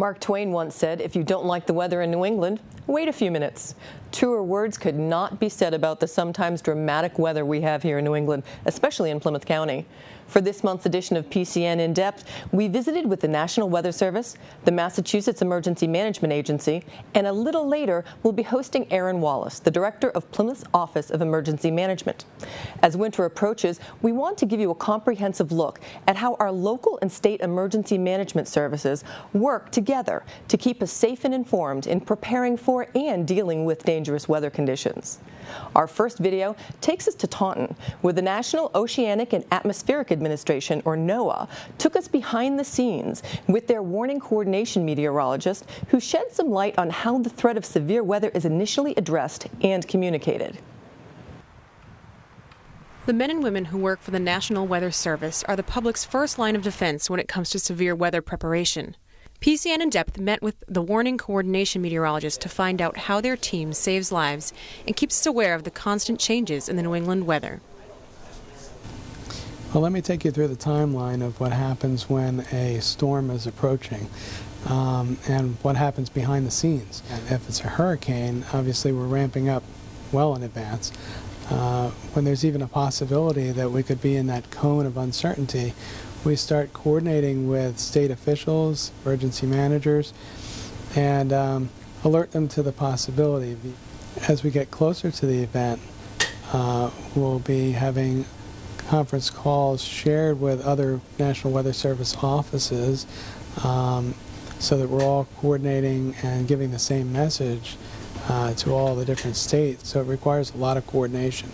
Mark Twain once said, if you don't like the weather in New England, wait a few minutes. Truer words could not be said about the sometimes dramatic weather we have here in New England, especially in Plymouth County. For this month's edition of PCN In Depth, we visited with the National Weather Service, the Massachusetts Emergency Management Agency, and a little later, we'll be hosting Aaron Wallace, the director of Plymouth's Office of Emergency Management. As winter approaches, we want to give you a comprehensive look at how our local and state emergency management services work together to keep us safe and informed in preparing for and dealing with dangerous weather conditions. Our first video takes us to Taunton, where the National Oceanic and Atmospheric Administration, or NOAA, took us behind the scenes with their warning coordination meteorologist, who shed some light on how the threat of severe weather is initially addressed and communicated. The men and women who work for the National Weather Service are the public's first line of defense when it comes to severe weather preparation. PCN In Depth met with the warning coordination meteorologist to find out how their team saves lives and keeps us aware of the constant changes in the New England weather. Well, let me take you through the timeline of what happens when a storm is approaching and what happens behind the scenes. If it's a hurricane, obviously we're ramping up well in advance. When there's even a possibility that we could be in that cone of uncertainty, we start coordinating with state officials, emergency managers, and alert them to the possibility. As we get closer to the event, we'll be having conference calls shared with other National Weather Service offices so that we're all coordinating and giving the same message to all the different states. So it requires a lot of coordination.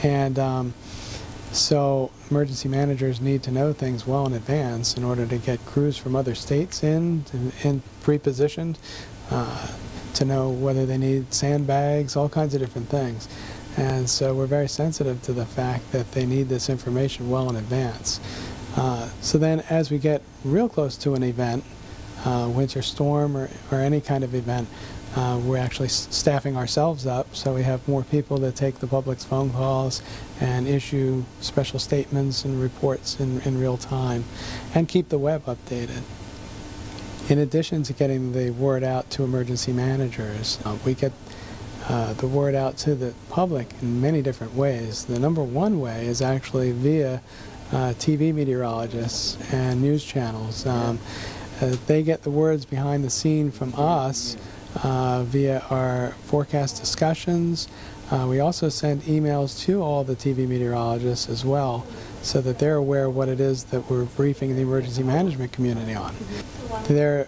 And so emergency managers need to know things well in advance in order to get crews from other states in pre-positioned, to know whether they need sandbags, all kinds of different things. And so we're very sensitive to the fact that they need this information well in advance. So then as we get real close to an event, winter storm or any kind of event, we're actually staffing ourselves up, so we have more people to take the public's phone calls and issue special statements and reports in real time and keep the web updated. In addition to getting the word out to emergency managers, we get the word out to the public in many different ways. The number one way is actually via TV meteorologists and news channels. They get the words behind the scene from us via our forecast discussions. We also send emails to all the TV meteorologists as well, so that they're aware of what it is that we're briefing the emergency management community on. They're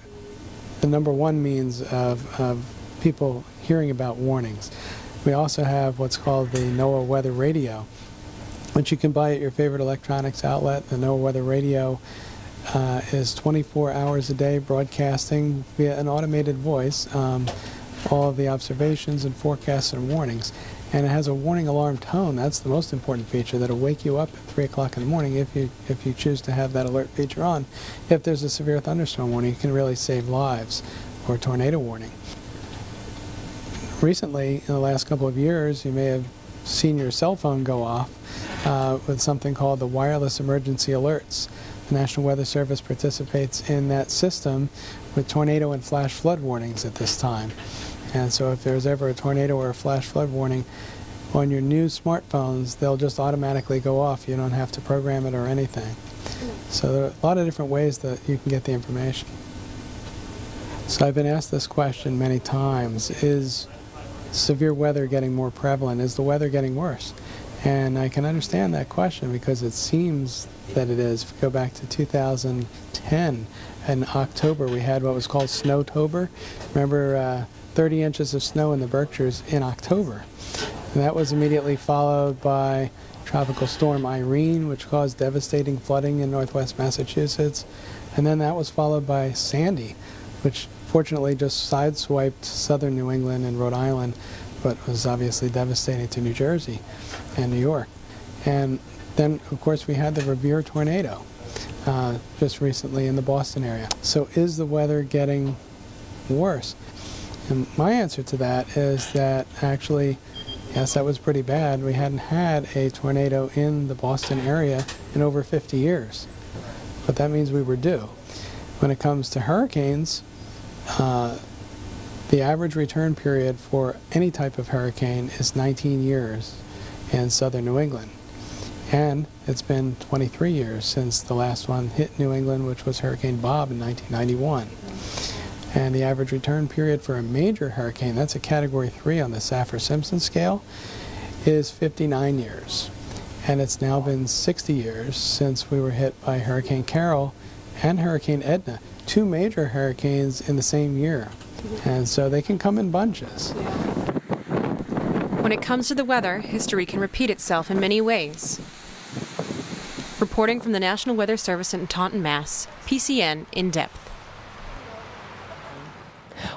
the number one means of people hearing about warnings. We also have what's called the NOAA Weather Radio, which you can buy at your favorite electronics outlet. The NOAA Weather Radio is 24 hours a day broadcasting via an automated voice all of the observations and forecasts and warnings. And it has a warning alarm tone. That's the most important feature. That'll wake you up at 3 o'clock in the morning if you choose to have that alert feature on. If there's a severe thunderstorm warning, it can really save lives, or a tornado warning. Recently, in the last couple of years, you may have seen your cell phone go off with something called the wireless emergency alerts. The National Weather Service participates in that system with tornado and flash flood warnings at this time. And so if there's ever a tornado or a flash flood warning on your new smartphones, they'll just automatically go off. You don't have to program it or anything. So there are a lot of different ways that you can get the information. So I've been asked this question many times: is severe weather getting more prevalent? Is the weather getting worse? And I can understand that question because it seems that it is. If we go back to 2010, in October we had what was called Snowtober. Remember 30 inches of snow in the Berkshires in October. And that was immediately followed by Tropical Storm Irene, which caused devastating flooding in northwest Massachusetts. And then that was followed by Sandy, which fortunately just sideswiped southern New England and Rhode Island, but was obviously devastating to New Jersey and New York. And then, of course, we had the Revere tornado just recently in the Boston area. So is the weather getting worse? And my answer to that is that actually, yes, that was pretty bad. We hadn't had a tornado in the Boston area in over 50 years. But that means we were due. When it comes to hurricanes, The average return period for any type of hurricane is 19 years in southern New England. And it's been 23 years since the last one hit New England, which was Hurricane Bob in 1991. And the average return period for a major hurricane, that's a Category 3 on the Saffir-Simpson scale, is 59 years. And it's now been 60 years since we were hit by Hurricane Carol and Hurricane Edna, two major hurricanes in the same year. And so they can come in bunches. When it comes to the weather, history can repeat itself in many ways. Reporting from the National Weather Service in Taunton, Mass., PCN In Depth.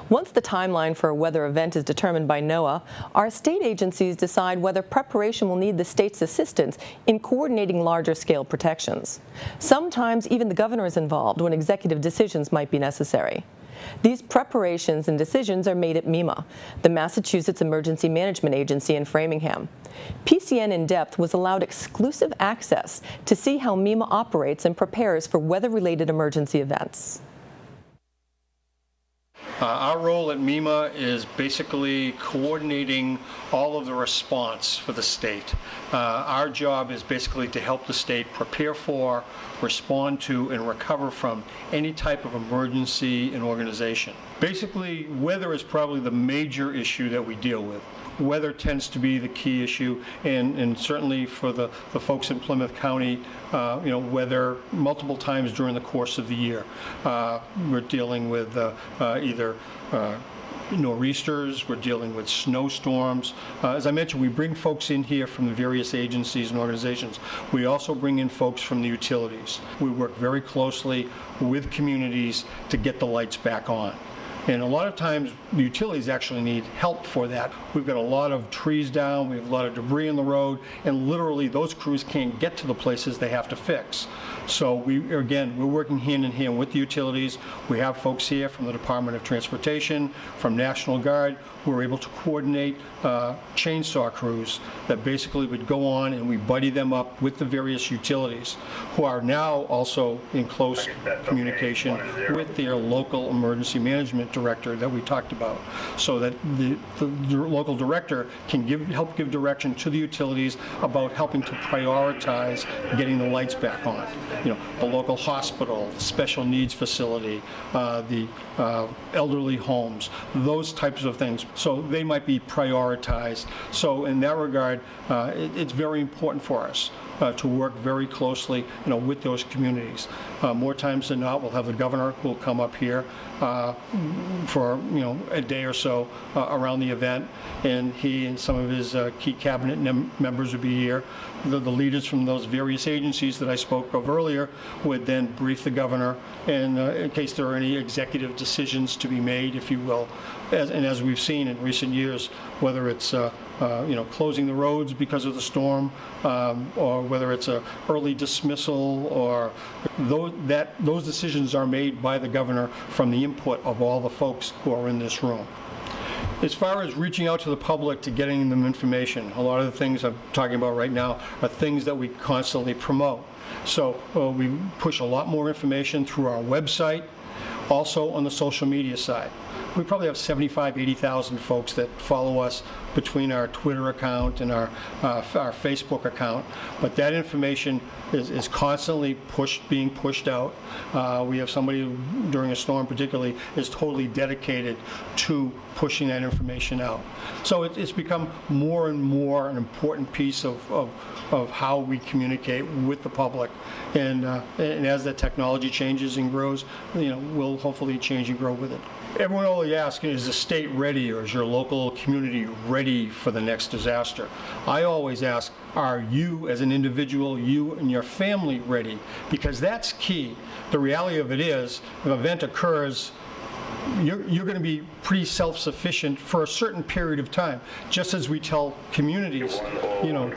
Once the timeline for a weather event is determined by NOAA, our state agencies decide whether preparation will need the state's assistance in coordinating larger-scale protections. Sometimes even the governor is involved when executive decisions might be necessary. These preparations and decisions are made at MEMA, the Massachusetts Emergency Management Agency in Framingham. PCN In Depth was allowed exclusive access to see how MEMA operates and prepares for weather-related emergency events. Our role at MEMA is basically coordinating all of the response for the state. Our job is basically to help the state prepare for, respond to, and recover from any type of emergency and organization. Basically, weather is probably the major issue that we deal with. Weather tends to be the key issue, and certainly for the folks in Plymouth County, weather multiple times during the course of the year. We're dealing with either nor'easters, we're dealing with snowstorms. As I mentioned, we bring folks in here from the various agencies and organizations. We also bring in folks from the utilities. We work very closely with communities to get the lights back on. And a lot of times, the utilities actually need help for that. We've got a lot of trees down, we have a lot of debris in the road, and literally those crews can't get to the places they have to fix. So we're working hand in hand with the utilities. We have folks here from the Department of Transportation, from National Guard. We're able to coordinate chainsaw crews that basically would go on, and we buddy them up with the various utilities, who are now also in close communication with their local emergency management director that we talked about, so that the local director can help give direction to the utilities about helping to prioritize getting the lights back on. The local hospital, the special needs facility, the elderly homes, those types of things. So they might be prioritized. So in that regard, it's very important for us to work very closely, with those communities. More times than not, we'll have the governor who will come up here for a day or so around the event, and he and some of his key cabinet members would be here. The leaders from those various agencies that I spoke of earlier would then brief the governor, and in case there are any executive decisions to be made, if you will. As we've seen in recent years, whether it's closing the roads because of the storm, or whether it's an early dismissal, or those decisions are made by the governor from the input of all the folks who are in this room. As far as reaching out to the public to getting them information, a lot of the things I'm talking about right now are things that we constantly promote. So we push a lot more information through our website, also on the social media side. We probably have 80,000 folks that follow us between our Twitter account and our Facebook account, but that information is constantly being pushed out. We have somebody who, during a storm particularly, is totally dedicated to pushing that information out. So it's become more and more an important piece of how we communicate with the public, and as the technology changes and grows, we'll hopefully change and grow with it. Everyone always asks, is the state ready, or is your local community ready for the next disaster? I always ask, are you as an individual, you and your family ready? Because that's key. The reality of it is, if an event occurs, you're going to be pretty self-sufficient for a certain period of time, just as we tell communities,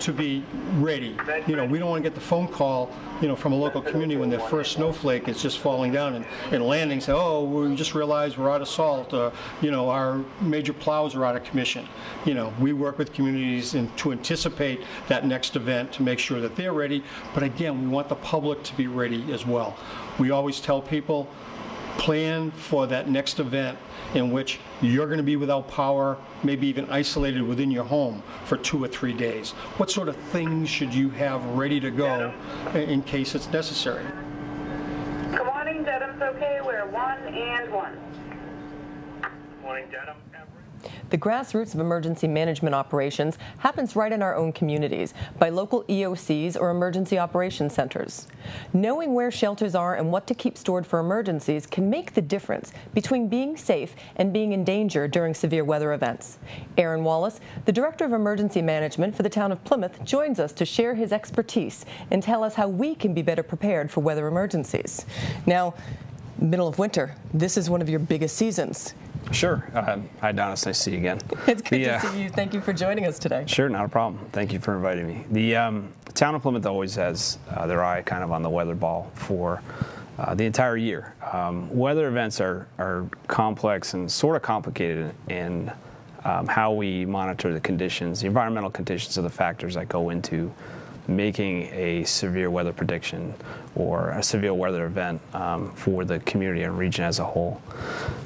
to be ready. We don't want to get the phone call, from a local community when their first snowflake is just falling down and landing, say, oh, we just realized we're out of salt, our major plows are out of commission. We work with communities to anticipate that next event to make sure that they're ready, but again, we want the public to be ready as well. We always tell people, plan for that next event in which you're going to be without power, maybe even isolated within your home for 2 or 3 days. What sort of things should you have ready to go in case it's necessary? Good morning, Dedham's okay. We're 1 and 1. Morning, Dedham. The grassroots of emergency management operations happens right in our own communities by local EOCs or emergency operations centers. Knowing where shelters are and what to keep stored for emergencies can make the difference between being safe and being in danger during severe weather events. Aaron Wallace, the Director of Emergency Management for the town of Plymouth, joins us to share his expertise and tell us how we can be better prepared for weather emergencies. Now, middle of winter, this is one of your biggest seasons. Sure. Hi, Donna. It's nice to see you again. It's good to see you. Thank you for joining us today. Sure, not a problem. Thank you for inviting me. The town of Plymouth always has their eye kind of on the weather ball for the entire year. Weather events are complex and sort of complicated in how we monitor the conditions, the environmental conditions of the factors that go into making a severe weather prediction or a severe weather event for the community and region as a whole.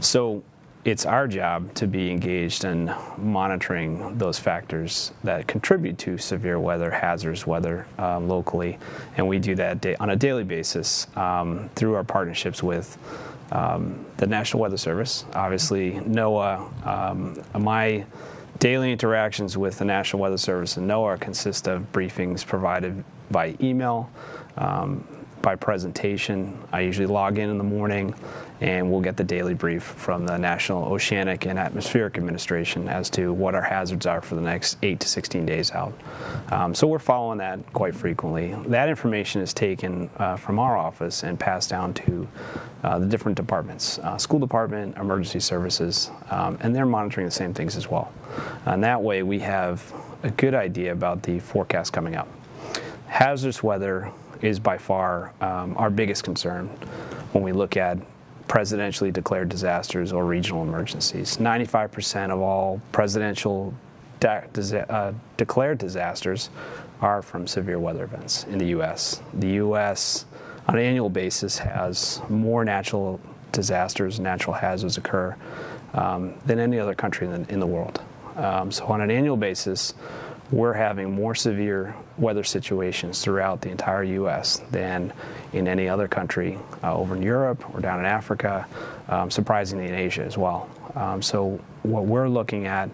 So it's our job to be engaged in monitoring those factors that contribute to severe weather, hazardous weather locally, and we do that on a daily basis through our partnerships with the National Weather Service, obviously NOAA. My daily interactions with the National Weather Service and NOAA consist of briefings provided by email, by presentation. I usually log in the morning and we'll get the daily brief from the National Oceanic and Atmospheric Administration as to what our hazards are for the next 8 to 16 days out. So we're following that quite frequently. That information is taken from our office and passed down to the different departments, school department, emergency services, and they're monitoring the same things as well. And that way we have a good idea about the forecast coming up. Hazardous weather is by far our biggest concern when we look at presidentially declared disasters or regional emergencies. 95% of all presidential declared disasters are from severe weather events in the U.S. The U.S. on an annual basis has more natural disasters, natural hazards occur than any other country in the world. So on an annual basis, we're having more severe weather situations throughout the entire U.S. than in any other country over in Europe or down in Africa, surprisingly in Asia as well. So what we're looking at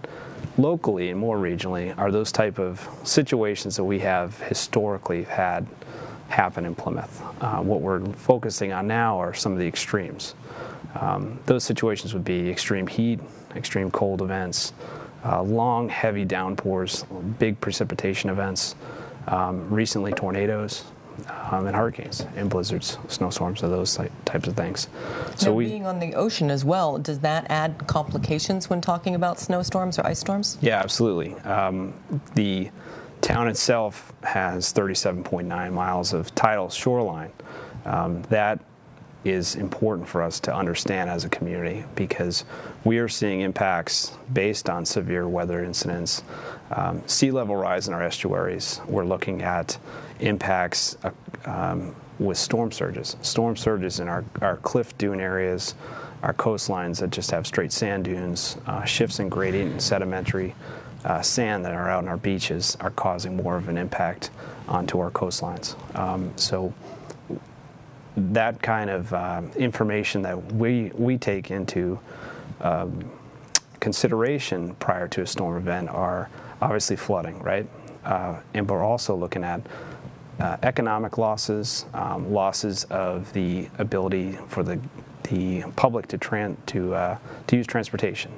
locally and more regionally are those type of situations that we have historically had happen in Plymouth. What we're focusing on now are some of the extremes. Those situations would be extreme heat, extreme cold events, long, heavy downpours, big precipitation events, recently tornadoes, and hurricanes and blizzards, snowstorms, and those types of things. So being on the ocean as well, does that add complications when talking about snowstorms or ice storms? Yeah, absolutely. The town itself has 37.9 miles of tidal shoreline. That is important for us to understand as a community because we are seeing impacts based on severe weather incidents. Sea level rise in our estuaries. We're looking at impacts with storm surges. Storm surges in our cliff dune areas, our coastlines that just have straight sand dunes, shifts in gradient and sedimentary sand that are out on our beaches are causing more of an impact onto our coastlines. So that kind of information that we take into consideration prior to a storm event are obviously flooding, right? And we're also looking at economic losses, losses of the ability for the public to use transportation.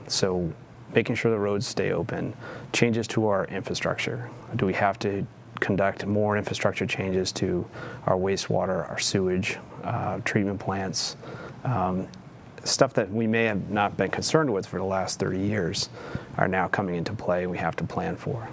So making sure the roads stay open, changes to our infrastructure. Do we have to conduct more infrastructure changes to our wastewater, our sewage, treatment plants, stuff that we may have not been concerned with for the last 30 years are now coming into play and we have to plan for.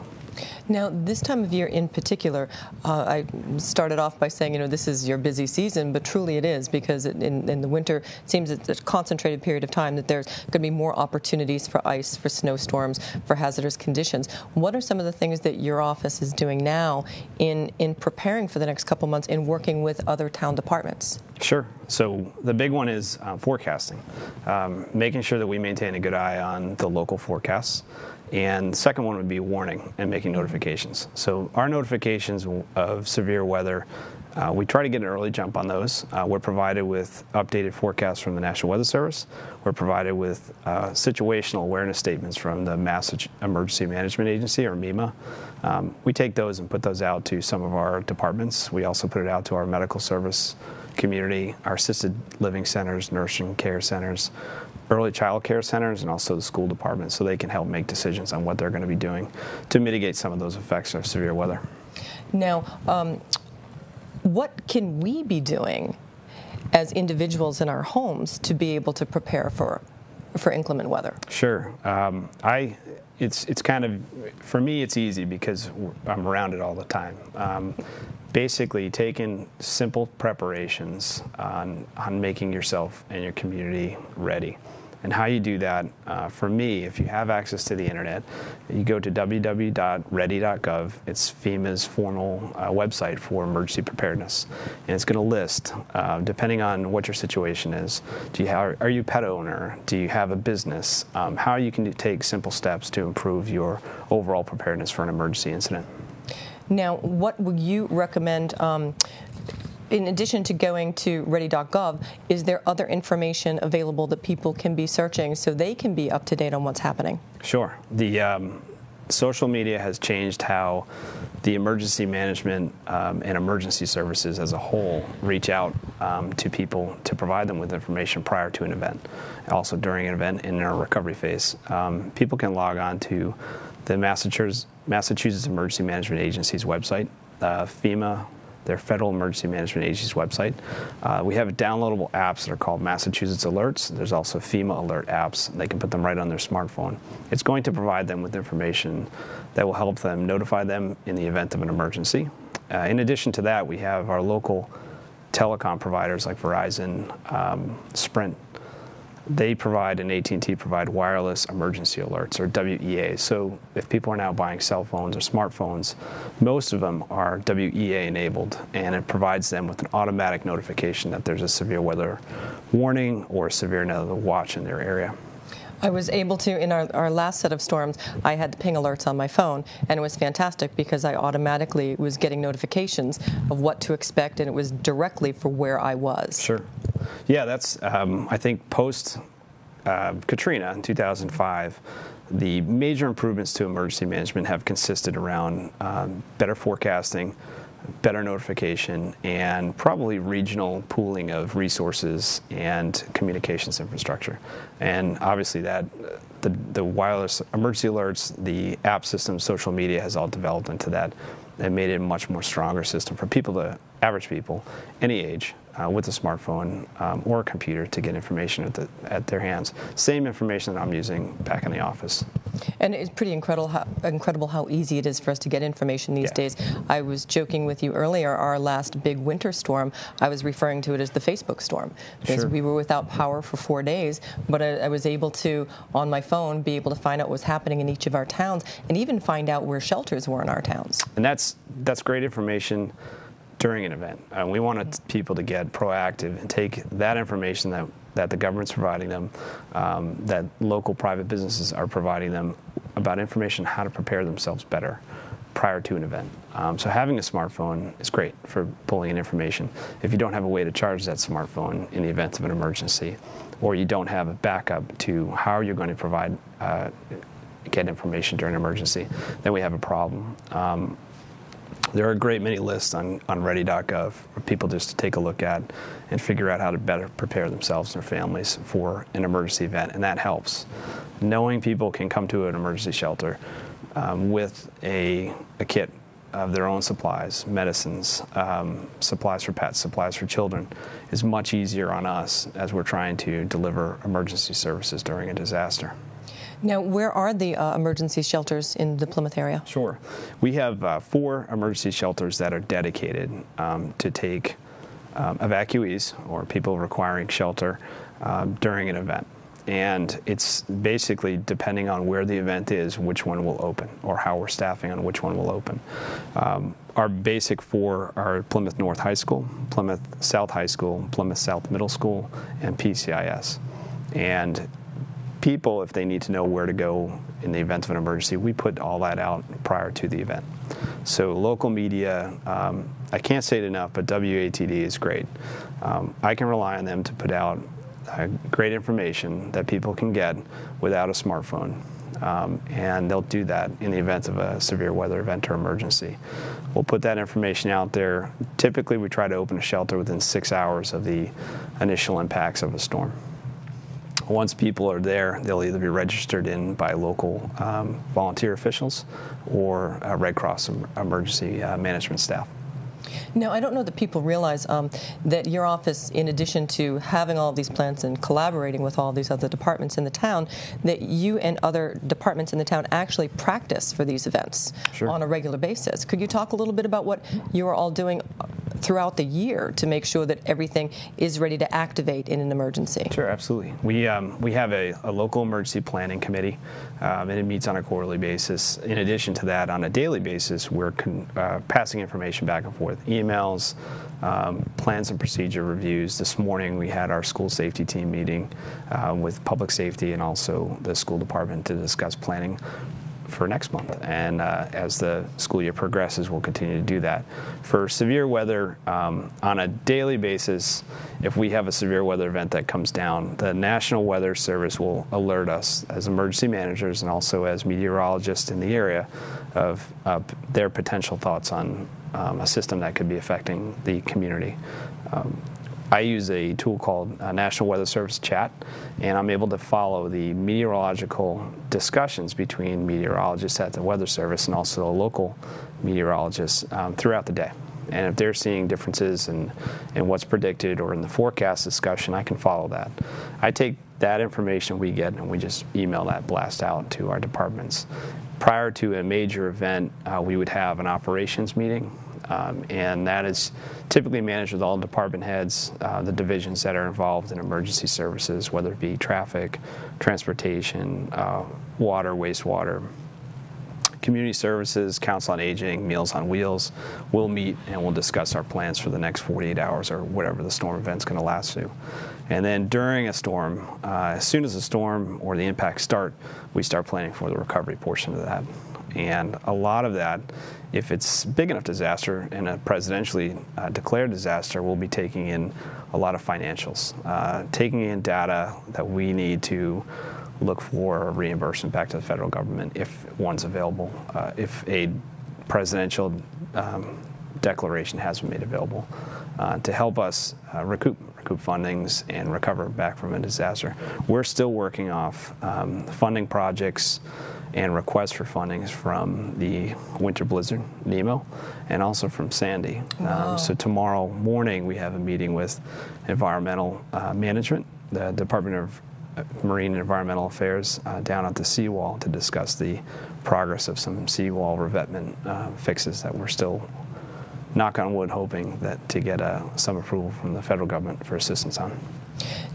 Now, this time of year in particular, I started off by saying, this is your busy season, but truly it is, because in the winter, it seems it's a concentrated period of time that there's going to be more opportunities for ice, for snowstorms, for hazardous conditions. What are some of the things that your office is doing now in preparing for the next couple months in working with other town departments? Sure. So the big one is forecasting, making sure that we maintain a good eye on the local forecasts. And the second one would be warning and making notifications. So our notifications of severe weather, we try to get an early jump on those. We're provided with updated forecasts from the National Weather Service. We're provided with situational awareness statements from the Mass Emergency Management Agency, or MEMA. We take those and put those out to some of our departments. We also put it out to our medical service community, our assisted living centers, nursing care centers, early child care centers, and also the school departments, so they can help make decisions on what they're going to be doing to mitigate some of those effects of severe weather. Now, what can we be doing as individuals in our homes to be able to prepare for inclement weather? Sure. It's kind of, for me, it's easy because I'm around it all the time. Basically, taking simple preparations on making yourself and your community ready. And how you do that, for me, if you have access to the internet, you go to www.ready.gov. It's FEMA's formal website for emergency preparedness. And it's going to list, depending on what your situation is, are you a pet owner? Do you have a business? How you can take simple steps to improve your overall preparedness for an emergency incident. Now, what would you recommend, in addition to going to ready.gov, is there other information available that people can be searching so they can be up to date on what's happening? Sure. The social media has changed how the emergency management and emergency services as a whole reach out to people to provide them with information prior to an event, also during an event and in our recovery phase. People can log on to the Massachusetts Emergency Management Agency's website, FEMA, their Federal Emergency Management Agency's website. We have downloadable apps that are called Massachusetts Alerts. There's also FEMA Alert apps. They can put them right on their smartphone. It's going to provide them with information that will help them notify them in the event of an emergency. In addition to that, we have our local telecom providers like Verizon, Sprint. They provide, and AT&T provide, wireless emergency alerts, or WEAs. So if people are now buying cell phones or smartphones, most of them are WEA enabled, and it provides them with an automatic notification that there's a severe weather warning or a severe weather watch in their area. I was able to, in our last set of storms, I had ping alerts on my phone, and it was fantastic because I automatically was getting notifications of what to expect, and it was directly for where I was. Sure. Yeah, that's, I think, post Katrina in 2005, the major improvements to emergency management have consisted around better forecasting, better notification, and probably regional pooling of resources and communications infrastructure. And obviously that the wireless emergency alerts, the app system, social media has all developed into that and made it a much more stronger system for people, average people, any age, with a smartphone or a computer to get information at their hands. Same information that I'm using back in the office. And it's pretty incredible how easy it is for us to get information these days. I was joking with you earlier, our last big winter storm, I was referring to it as the Facebook storm, because we were without power for 4 days, but I was able to, on my phone, be able to find out what was happening in each of our towns and even find out where shelters were in our towns. And that's great information during an event. We want people to get proactive and take that information that the government's providing them, that local private businesses are providing them, about information how to prepare themselves better prior to an event. So having a smartphone is great for pulling in information. If you don't have a way to charge that smartphone in the event of an emergency, or you don't have a backup to how you're going to get information during an emergency, then we have a problem. There are a great many lists on ready.gov for people just to take a look at and figure out how to better prepare themselves and their families for an emergency event, and that helps. Knowing people can come to an emergency shelter with a kit of their own supplies, medicines, supplies for pets, supplies for children, is much easier on us as we're trying to deliver emergency services during a disaster. Now, where are the emergency shelters in the Plymouth area? Sure. We have 4 emergency shelters that are dedicated to take evacuees or people requiring shelter during an event. And it's basically depending on where the event is, which one will open, or how we're staffing on which one will open. Our basic 4 are Plymouth North High School, Plymouth South High School, Plymouth South Middle School, and PCIS. And people, if they need to know where to go in the event of an emergency, we put all that out prior to the event. So local media, I can't say it enough, but WATD is great. I can rely on them to put out great information that people can get without a smartphone. And they'll do that in the event of a severe weather event or emergency. We'll put that information out there. Typically, we try to open a shelter within 6 hours of the initial impacts of a storm. Once people are there, they'll either be registered in by local volunteer officials or Red Cross emergency management staff. Now, I don't know that people realize that your office, in addition to having all of these plans and collaborating with all these other departments in the town, that you and other departments in the town actually practice for these events on a regular basis. Could you talk a little bit about what you are all doing throughout the year to make sure that everything is ready to activate in an emergency? Sure, absolutely. We have a local emergency planning committee, and it meets on a quarterly basis. In addition to that, on a daily basis, we're passing information back and forth, emails, plans and procedure reviews. This morning we had our school safety team meeting with public safety and also the school department to discuss planning for next month. And as the school year progresses, we'll continue to do that. For severe weather, on a daily basis, if we have a severe weather event that comes down, the National Weather Service will alert us as emergency managers and also as meteorologists in the area of their potential thoughts on a system that could be affecting the community. I use a tool called National Weather Service Chat, and I'm able to follow the meteorological discussions between meteorologists at the Weather Service and also local meteorologists throughout the day. And if they're seeing differences in what's predicted or in the forecast discussion, I can follow that. I take that information we get and we just email that blast out to our departments. Prior to a major event, we would have an operations meeting. And that is typically managed with all department heads, the divisions that are involved in emergency services, whether it be traffic, transportation, water, wastewater, community services, council on aging, Meals on Wheels. We'll meet and we'll discuss our plans for the next 48 hours or whatever the storm event's going to last to. And then during a storm, as soon as the storm or the impacts start, we start planning for the recovery portion of that. And a lot of that, if it's big enough disaster and a presidentially declared disaster, we'll be taking in a lot of financials, taking in data that we need to look for reimbursement back to the federal government if one's available, if a presidential declaration has been made available, to help us recoup fundings and recover back from a disaster. We're still working off funding projects and requests for fundings from the winter blizzard, NEMA, and also from Sandy. Wow. So tomorrow morning we have a meeting with environmental management, the Department of Marine and Environmental Affairs down at the seawall to discuss the progress of some seawall revetment fixes that we're still, knock on wood, hoping that to get some approval from the federal government for assistance on.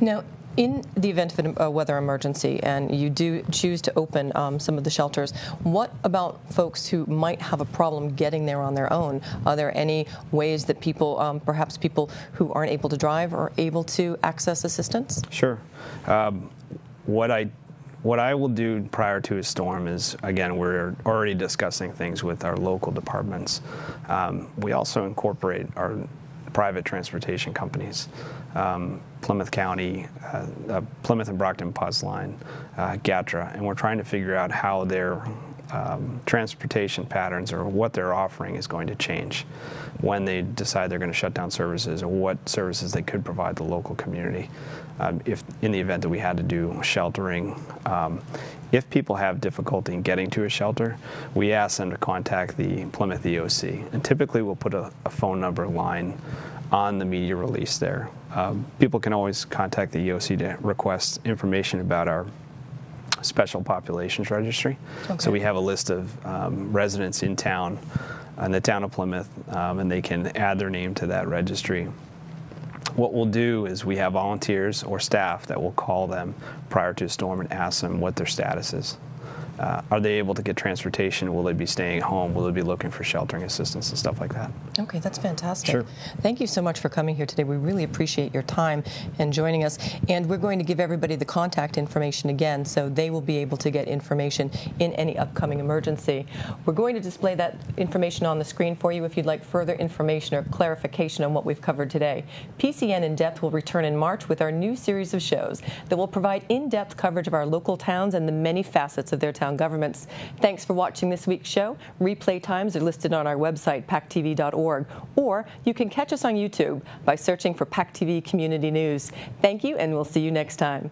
Now, in the event of a weather emergency and you do choose to open some of the shelters, what about folks who might have a problem getting there on their own? Are there any ways that people, perhaps people who aren't able to drive, are able to access assistance? Sure. What I will do prior to a storm is, again, we're already discussing things with our local departments. We also incorporate our private transportation companies, Plymouth County, Plymouth and Brockton Puzz Line, GATRA, and we're trying to figure out how their transportation patterns or what they're offering is going to change when they decide they're going to shut down services or what services they could provide the local community. If in the event that we had to do sheltering, if people have difficulty in getting to a shelter, we ask them to contact the Plymouth EOC, and typically we'll put a phone number line on the media release there. People can always contact the EOC to request information about our special populations registry. Okay. So we have a list of residents in town, in the town of Plymouth, and they can add their name to that registry. What we'll do is we have volunteers or staff that will call them prior to a storm and ask them what their status is. Are they able to get transportation? Will they be staying at home? Will they be looking for sheltering assistance and stuff like that? Okay, that's fantastic. Sure. Thank you so much for coming here today. We really appreciate your time and joining us. And we're going to give everybody the contact information again, so they will be able to get information in any upcoming emergency. We're going to display that information on the screen for you if you'd like further information or clarification on what we've covered today. PCN In Depth will return in March with our new series of shows that will provide in-depth coverage of our local towns and the many facets of their town governments. Thanks for watching this week's show. Replay times are listed on our website, PACTV.org, or you can catch us on YouTube by searching for PACTV Community News. Thank you, and we'll see you next time.